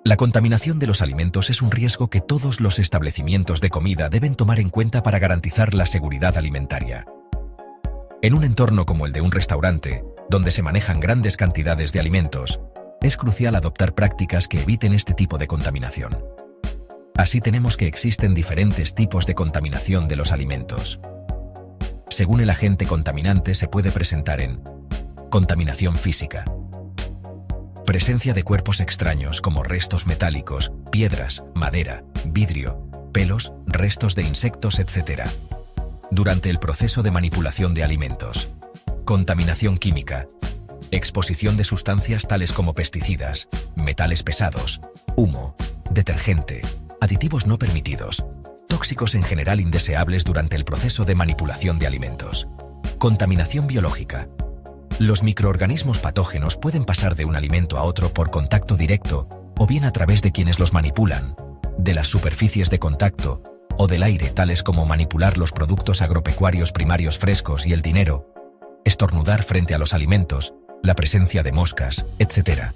La contaminación de los alimentos es un riesgo que todos los establecimientos de comida deben tomar en cuenta para garantizar la seguridad alimentaria. En un entorno como el de un restaurante, donde se manejan grandes cantidades de alimentos, es crucial adoptar prácticas que eviten este tipo de contaminación. Así tenemos que existen diferentes tipos de contaminación de los alimentos. Según el agente contaminante se puede presentar en contaminación física. Presencia de cuerpos extraños como restos metálicos, piedras, madera, vidrio, pelos, restos de insectos, etc. Durante el proceso de manipulación de alimentos. Contaminación química. Exposición de sustancias tales como pesticidas, metales pesados, humo, detergente, aditivos no permitidos, tóxicos en general indeseables durante el proceso de manipulación de alimentos. Contaminación biológica. Los microorganismos patógenos pueden pasar de un alimento a otro por contacto directo o bien a través de quienes los manipulan, de las superficies de contacto o del aire, tales como manipular los productos agropecuarios primarios frescos y el dinero, estornudar frente a los alimentos, la presencia de moscas, etc.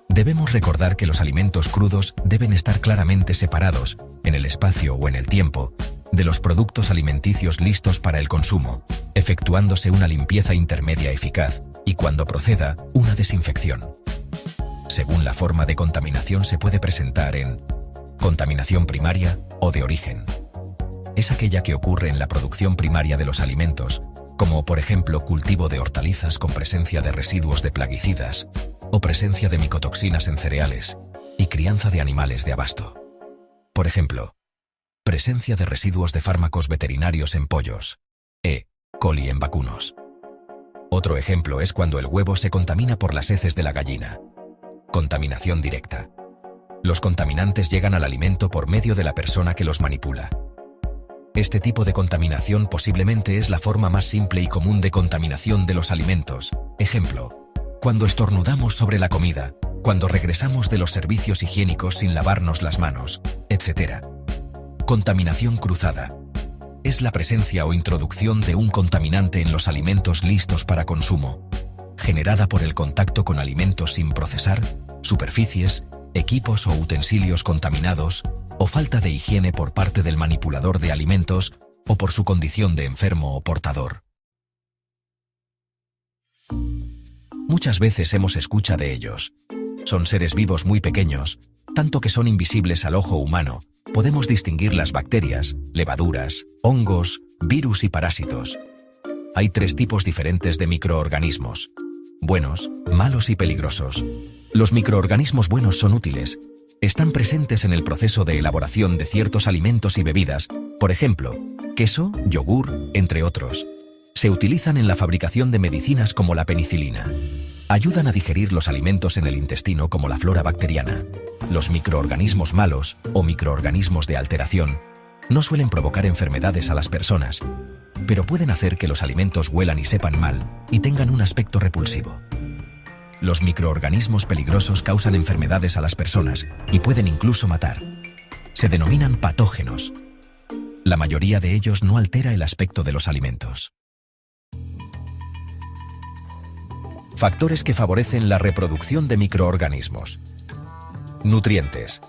Debemos recordar que los alimentos crudos deben estar claramente separados, en el espacio o en el tiempo, de los productos alimenticios listos para el consumo, efectuándose una limpieza intermedia eficaz y, cuando proceda, una desinfección. Según la forma de contaminación se puede presentar en contaminación primaria o de origen. Es aquella que ocurre en la producción primaria de los alimentos, como por ejemplo cultivo de hortalizas con presencia de residuos de plaguicidas o presencia de micotoxinas en cereales y crianza de animales de abasto. Por ejemplo, presencia de residuos de fármacos veterinarios en pollos, E. coli en vacunos. Otro ejemplo es cuando el huevo se contamina por las heces de la gallina. Contaminación directa. Los contaminantes llegan al alimento por medio de la persona que los manipula. Este tipo de contaminación posiblemente es la forma más simple y común de contaminación de los alimentos. Ejemplo, cuando estornudamos sobre la comida, cuando regresamos de los servicios higiénicos sin lavarnos las manos, etc. Contaminación cruzada. Es la presencia o introducción de un contaminante en los alimentos listos para consumo, generada por el contacto con alimentos sin procesar, superficies, equipos o utensilios contaminados, o falta de higiene por parte del manipulador de alimentos o por su condición de enfermo o portador. Muchas veces hemos escuchado de ellos. Son seres vivos muy pequeños, tanto que son invisibles al ojo humano. Podemos distinguir las bacterias, levaduras, hongos, virus y parásitos. Hay 3 tipos diferentes de microorganismos: buenos, malos y peligrosos. Los microorganismos buenos son útiles. Están presentes en el proceso de elaboración de ciertos alimentos y bebidas, por ejemplo, queso, yogur, entre otros. Se utilizan en la fabricación de medicinas como la penicilina. Ayudan a digerir los alimentos en el intestino como la flora bacteriana. Los microorganismos malos, o microorganismos de alteración, no suelen provocar enfermedades a las personas, pero pueden hacer que los alimentos huelan y sepan mal y tengan un aspecto repulsivo. Los microorganismos peligrosos causan enfermedades a las personas y pueden incluso matar. Se denominan patógenos. La mayoría de ellos no altera el aspecto de los alimentos. Factores que favorecen la reproducción de microorganismos. Nutrientes.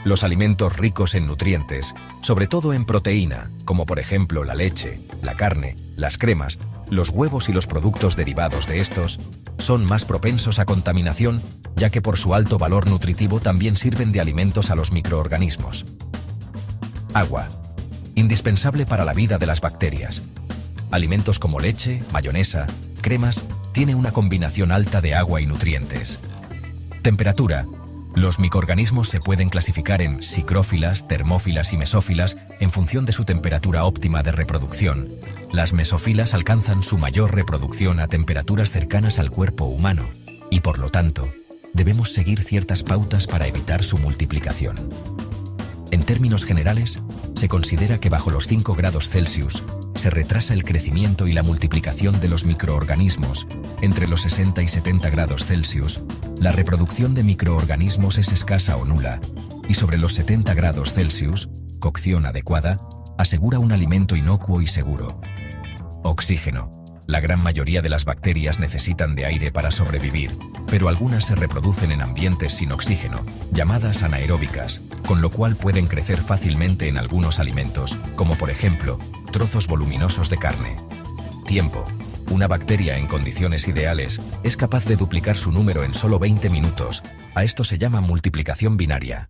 Los alimentos ricos en nutrientes, sobre todo en proteína, como por ejemplo la leche, la carne, las cremas, los huevos y los productos derivados de estos, son más propensos a contaminación, ya que por su alto valor nutritivo también sirven de alimentos a los microorganismos. Agua. Indispensable para la vida de las bacterias. Alimentos como leche, mayonesa, cremas, tienen una combinación alta de agua y nutrientes. Temperatura. Los microorganismos se pueden clasificar en psicrófilas, termófilas y mesófilas en función de su temperatura óptima de reproducción. Las mesófilas alcanzan su mayor reproducción a temperaturas cercanas al cuerpo humano y, por lo tanto, debemos seguir ciertas pautas para evitar su multiplicación. En términos generales, se considera que bajo los 5 grados Celsius se retrasa el crecimiento y la multiplicación de los microorganismos. Entre los 60 y 70 grados Celsius, la reproducción de microorganismos es escasa o nula, y sobre los 70 grados Celsius, cocción adecuada asegura un alimento inocuo y seguro. Oxígeno. La gran mayoría de las bacterias necesitan de aire para sobrevivir, pero algunas se reproducen en ambientes sin oxígeno, llamadas anaeróbicas, con lo cual pueden crecer fácilmente en algunos alimentos, como por ejemplo, trozos voluminosos de carne. Tiempo. Una bacteria en condiciones ideales es capaz de duplicar su número en solo 20 minutos. A esto se llama multiplicación binaria.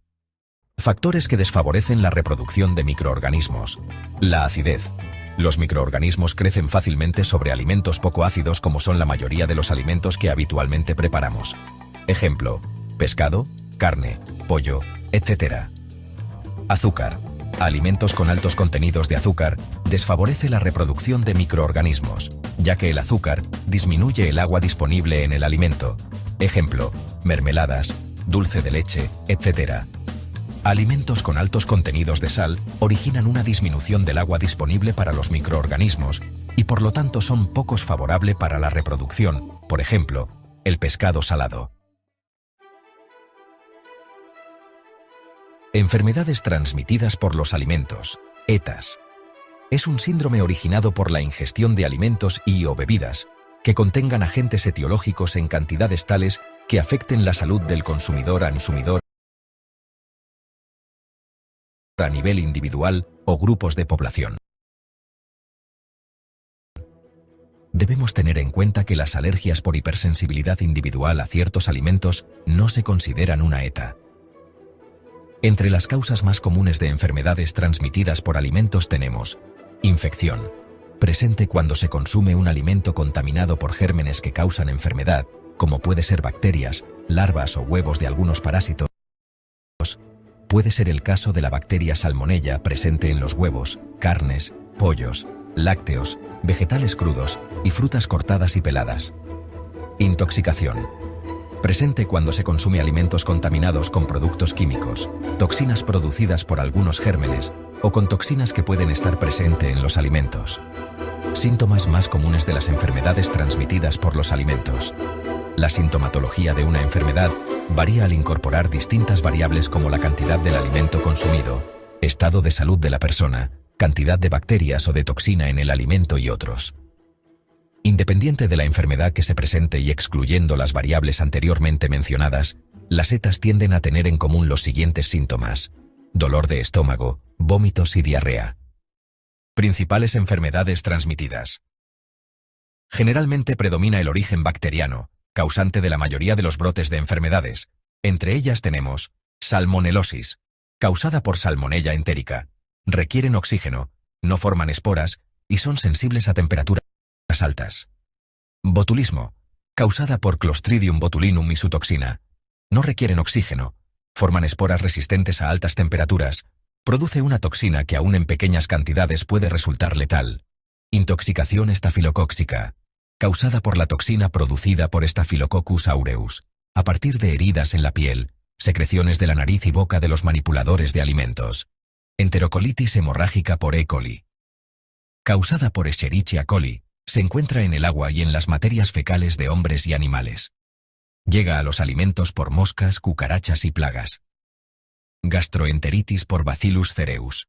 Factores que desfavorecen la reproducción de microorganismos. La acidez. Los microorganismos crecen fácilmente sobre alimentos poco ácidos como son la mayoría de los alimentos que habitualmente preparamos. Ejemplo, pescado, carne, pollo, etc. Azúcar. Alimentos con altos contenidos de azúcar desfavorece la reproducción de microorganismos, ya que el azúcar disminuye el agua disponible en el alimento. Ejemplo, mermeladas, dulce de leche, etc. Alimentos con altos contenidos de sal originan una disminución del agua disponible para los microorganismos y por lo tanto son poco favorables para la reproducción, por ejemplo, el pescado salado. Enfermedades transmitidas por los alimentos, ETAs. Es un síndrome originado por la ingestión de alimentos y/o bebidas que contengan agentes etiológicos en cantidades tales que afecten la salud del consumidor a nivel individual o grupos de población. Debemos tener en cuenta que las alergias por hipersensibilidad individual a ciertos alimentos no se consideran una ETA. Entre las causas más comunes de enfermedades transmitidas por alimentos tenemos infección, presente cuando se consume un alimento contaminado por gérmenes que causan enfermedad, como puede ser bacterias, larvas o huevos de algunos parásitos. Puede ser el caso de la bacteria Salmonella presente en los huevos, carnes, pollos, lácteos, vegetales crudos y frutas cortadas y peladas. Intoxicación. Presente cuando se consume alimentos contaminados con productos químicos, toxinas producidas por algunos gérmenes o con toxinas que pueden estar presentes en los alimentos. Síntomas más comunes de las enfermedades transmitidas por los alimentos. La sintomatología de una enfermedad varía al incorporar distintas variables como la cantidad del alimento consumido, estado de salud de la persona, cantidad de bacterias o de toxina en el alimento y otros. Independiente de la enfermedad que se presente y excluyendo las variables anteriormente mencionadas, las ETAs tienden a tener en común los siguientes síntomas: dolor de estómago, vómitos y diarrea. Principales enfermedades transmitidas. Generalmente predomina el origen bacteriano, causante de la mayoría de los brotes de enfermedades. Entre ellas tenemos salmonelosis, causada por Salmonella entérica. Requieren oxígeno, no forman esporas y son sensibles a temperaturas altas. Botulismo, causada por Clostridium botulinum y su toxina. No requieren oxígeno, forman esporas resistentes a altas temperaturas, produce una toxina que aún en pequeñas cantidades puede resultar letal. Intoxicación estafilocóxica, causada por la toxina producida por Staphylococcus aureus, a partir de heridas en la piel, secreciones de la nariz y boca de los manipuladores de alimentos. Enterocolitis hemorrágica por E. coli, causada por Escherichia coli, se encuentra en el agua y en las materias fecales de hombres y animales. Llega a los alimentos por moscas, cucarachas y plagas. Gastroenteritis por Bacillus cereus,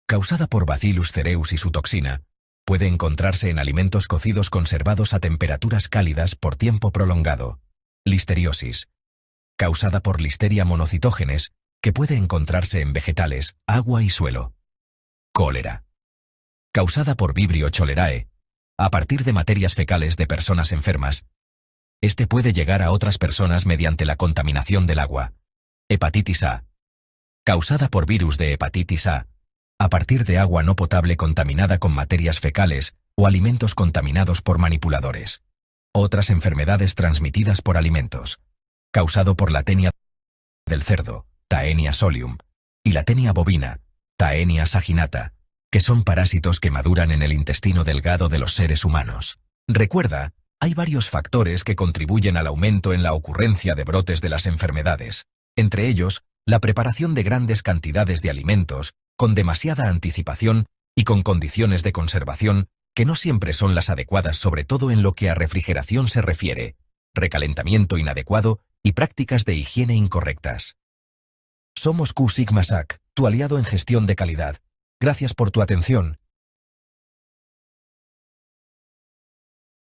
causada por Bacillus cereus y su toxina, puede encontrarse en alimentos cocidos conservados a temperaturas cálidas por tiempo prolongado. Listeriosis, causada por Listeria monocytogenes, que puede encontrarse en vegetales, agua y suelo. Cólera, causada por Vibrio cholerae, a partir de materias fecales de personas enfermas. Este puede llegar a otras personas mediante la contaminación del agua. Hepatitis A, causada por virus de hepatitis A, a partir de agua no potable contaminada con materias fecales o alimentos contaminados por manipuladores. Otras enfermedades transmitidas por alimentos. Causado por la tenia del cerdo, Taenia solium, y la tenia bovina, Taenia saginata, que son parásitos que maduran en el intestino delgado de los seres humanos. Recuerda, hay varios factores que contribuyen al aumento en la ocurrencia de brotes de las enfermedades, entre ellos, la preparación de grandes cantidades de alimentos, con demasiada anticipación y con condiciones de conservación que no siempre son las adecuadas, sobre todo en lo que a refrigeración se refiere, recalentamiento inadecuado y prácticas de higiene incorrectas. Somos Q Sigma SAC, tu aliado en gestión de calidad. Gracias por tu atención